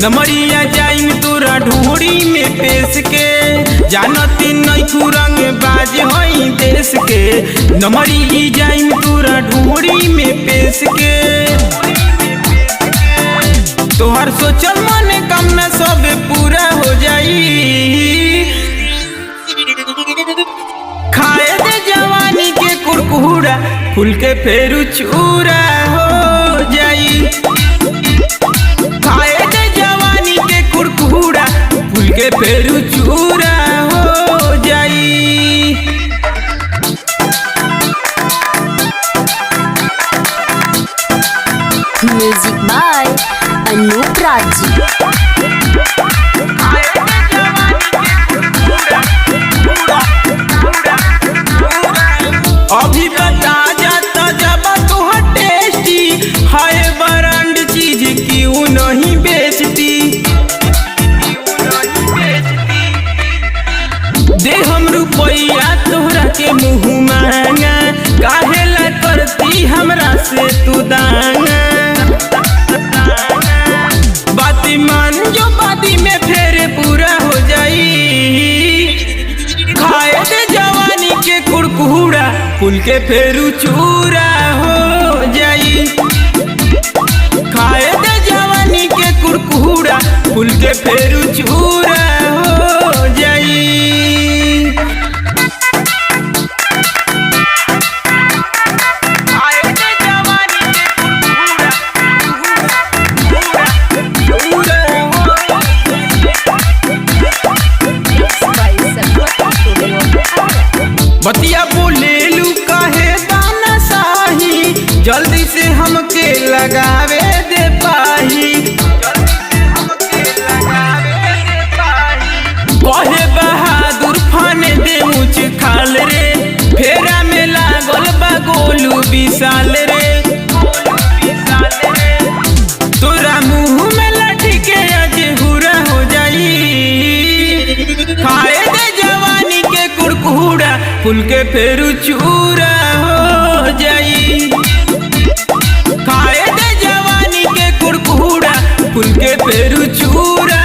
नमरिया जाइम तोरा ढूंढी में पेश के, जानती नैखू रंग बाज हई देश के। नमरी जाइम तोरा ढूंढी में पेश के, तोहर सोचल मन कामना सब पूरा हो जाई। खाए दे जवानी के कुरकुरा, फूल के फेरू चूरा हो जाई। खाए दे जवानी के कुरकुरा, फूल के फेरू चूरा हो जाई। म्यूजिक बाय अनूप राज। अभी बता जाता जब तुहर टेस्टी है ब्रांड चीज क्यों नहीं बेचती। दे हम रुपया तोहरा के मुँह मांगा, काहे ला करती हमरा से तू दांगा। बाती मान जो बाती में फेर पूरा हो जाई। खाए दे जवानी के कुरकुरा, फूल के फेरू चूरा हो जाई। खाए दे जवानी के कुरकुरा, फूल के फेरू चूरा हो जाई। बतिया बोलेलू काहे दाना साही, जल्दी से हमके लगावे दे पाही। कहे बहादुर फाने दे मुझ खाल रे, फेरा में लागल बा गोलू विशाल रे। तोरा मुँह में लाठी के आज हुरा हो जाई। खाए दे जवानी के कुरकुरा, फूल के फेरू चूरा हो जाई। खाए दे जवानी के कुरकुरा, फूल के फेरू चूरा